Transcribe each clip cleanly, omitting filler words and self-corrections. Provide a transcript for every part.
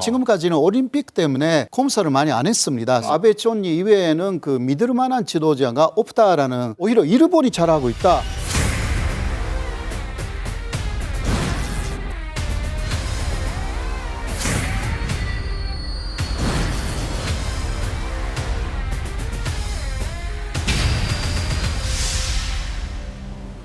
지금까지는 올림픽 때문에 검사를 많이 안 했습니다. 아베 총리 이외에는 그 믿을 만한 지도자가 없다라는, 오히려 일본이 잘하고 있다.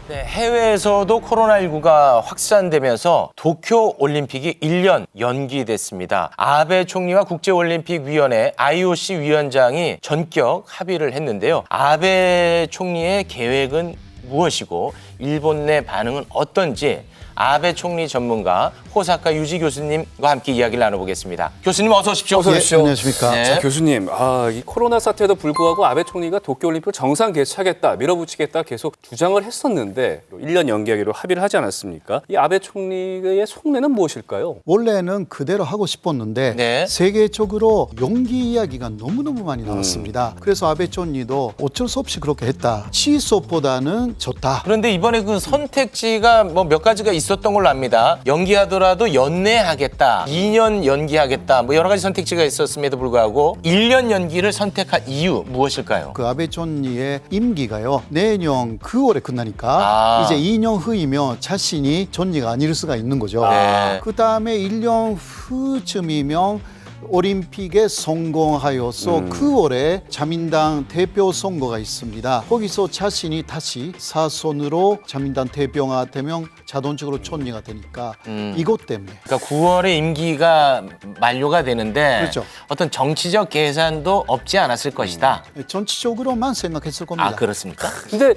네, 해외에서도 코로나19가 확산되면서 도쿄올림픽이 1년 연기됐습니다. 아베 총리와 국제올림픽위원회 IOC 위원장이 전격 합의를 했는데요. 아베 총리의 계획은 무엇이고 일본 내 반응은 어떤지 아베 총리 전문가 호사카 유지 교수님과 함께 이야기를 나눠보겠습니다. 교수님 어서 오십시오. 어서 오십시오. 네, 안녕하십니까. 네. 자, 교수님, 이 코로나 사태에도 불구하고 아베 총리가 도쿄올림픽을 정상 개최하겠다, 밀어붙이겠다 계속 주장을 했었는데 1년 연기하기로 합의를 하지 않았습니까? 이 아베 총리의 속내는 무엇일까요? 원래는 그대로 하고 싶었는데 네. 세계적으로 용기 이야기가 너무너무 많이 나왔습니다. 그래서 아베 총리도 어쩔 수 없이 그렇게 했다. 취소보다는 좋다. 그런데 이번에 그 선택지가 뭐 몇 가지가 있었던 걸로 압니다. 연기하더라도 연내하겠다, 2년 연기하겠다, 뭐 여러 가지 선택지가 있었음에도 불구하고 1년 연기를 선택한 이유 무엇일까요? 그 아베 총리의 임기가요, 내년 9월에 끝나니까 이제 2년 후이면 자신이 총리가 아닐 수가 있는 거죠. 네. 그 다음에 1년 후쯤이면 올림픽에 성공하여서 9월에 자민당 대표 선거가 있습니다. 거기서 자신이 다시 사선으로 자민당 대표가 되면 자동적으로 총리가 되니까 이것 때문에. 그러니까 9월에 임기가 만료가 되는데 그렇죠. 어떤 정치적 계산도 없지 않았을 것이다. 정치적으로만 생각했을 겁니다. 아, 그렇습니까? 근데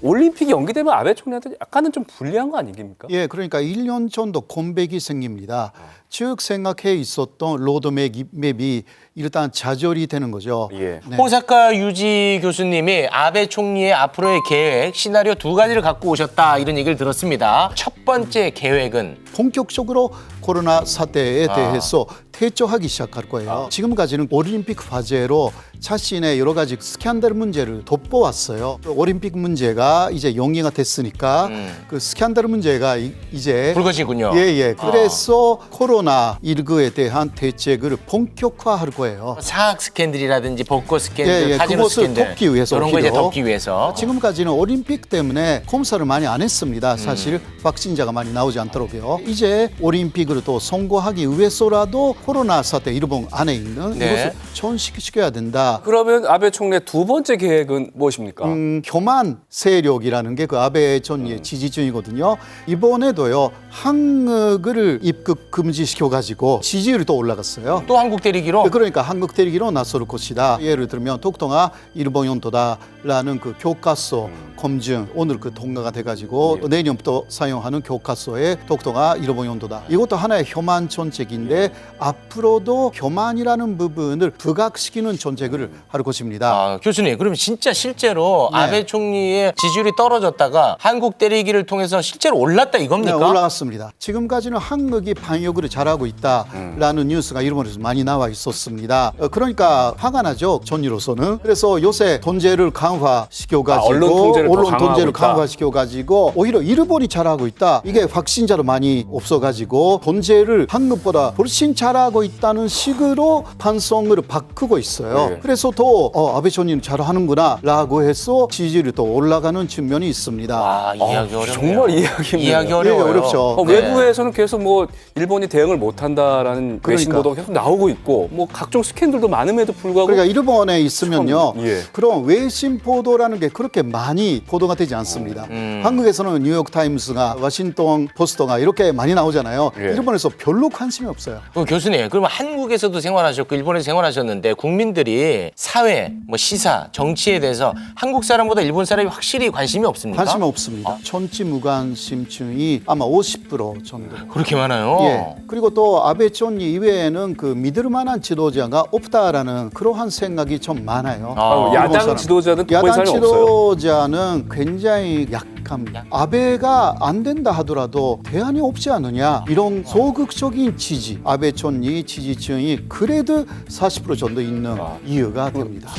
올림픽이 연기되면 아베 총리한테 약간은 좀 불리한 거 아닙니까? 예, 그러니까 1년 정도 공백이 생깁니다. 쭉 생각해 있었던 로드맵이 일단 좌절이 되는 거죠. 예. 네. 호사카 유지 교수님이 아베 총리의 앞으로의 계획, 시나리오 두 가지를 갖고 오셨다 이런 얘기를 들었습니다. 첫 번째 계획은 본격적으로 코로나 사태에 대해서 대처하기 시작할 거예요. 지금까지는 올림픽 과제로 자신의 여러 가지 스캔들 문제를 돋보았어요. 올림픽 문제가 이제 용의가 됐으니까 그 스캔들 문제가 이제 불거지군요. 예. 그래서 코로나19에 대한 대책을 본격화할 거예요. 사학 스캔들이라든지 벚꽃 스캔들, 카지노 그것을 스캔들 덮기 위해서 이런 거 이제 오히려. 덮기 위해서. 지금까지는 올림픽 때문에 검사를 많이 안 했습니다. 사실 확진자가 많이 나오지 않도록요. 이제 올림픽을 또 선고하기 위해서라도 코로나 사태 일본 안에 있는 네. 이것을 전식시켜야 된다. 그러면 아베 총리의 두 번째 계획은 무엇입니까? 교만 세력이라는 게 그 아베 총리의 지지층이거든요. 이번에도요, 한국을 입국 금지시켜가지고 지지율이 또 올라갔어요. 또 한국 때리기로 그러니까 한국 때리기로 나설 것이다. 예를 들면 독도가 일본 영토다라는 그 교과서 검증 오늘 그 통과가 돼가지고 내년부터 사용하는 교과서에 독도가 일본 영토다. 이것도 하나의 혐한 정책인데 앞으로도 혐한이라는 부분을 부각시키는 정책을 할 것입니다. 교수님, 그럼 진짜 실제로 네. 아베 총리의 지지율이 떨어졌다가 한국 때리기를 통해서 실제로 올랐다 이겁니까? 네, 올라갔습니다. 지금까지는 한국이 방역을 잘하고 있다라는 뉴스가 일본에서 많이 나와 있었습니다. 그러니까 화가 나죠, 전이로서는. 그래서 요새 통제를 강화시켜가지고 언론 통제를 강화시켜가지고 오히려 일본이 잘하고 있다. 이게 확진자도 많이 없어가지고 통제를 한국보다 훨씬 잘하고 있다는 식으로 판성을 바꾸고 있어요. 네. 그래서 또 아베 총리는 잘하는구나라고 해서 지지율이 또 올라가는 측면이 있습니다. 이해하기 어렵네요. 정말 이해하기 힘들어요. 이해하기 어려워요. 네, 어렵죠. 네. 외부에서는 계속 뭐 일본이 대응을 못한다라는 외신 그러니까. 보도가 계속 나오고 있고 뭐 각종 스캔들도 많음에도 불구하고 그러니까 일본에 있으면요, 참, 예. 그런 외신 보도라는 게 그렇게 많이 보도가 되지 않습니다. 한국에서는 뉴욕타임스가 워싱턴 포스트가 이렇게 많이 나오잖아요. 예. 일본에서 별로 관심이 없어요. 그럼 교수님, 그러면 한국에서도 생활하셨고 일본에서 생활하셨는데 국민들이 사회, 뭐 시사, 정치에 대해서 한국 사람보다 일본 사람이 확실히 관심이 없습니까? 관심이 없습니다. 정치 무관심층이 아마 50% 정도. 그렇게 많아요? 예. 그리고 또 아베 총리 이외에는 그 믿을 만한 지도자가 없다라는 그러한 생각이 좀 많아요. 야당 일본 사람. 지도자는 돋보인 야당 사람이 없어요. 지도자는 굉장히 약합니다. 아베가 안 된다 하더라도 대안이 없지 않느냐, 이런 소극적인 지지, 아베 총리 지지층이 그래도 40% 정도 있는 이유가 됩니다.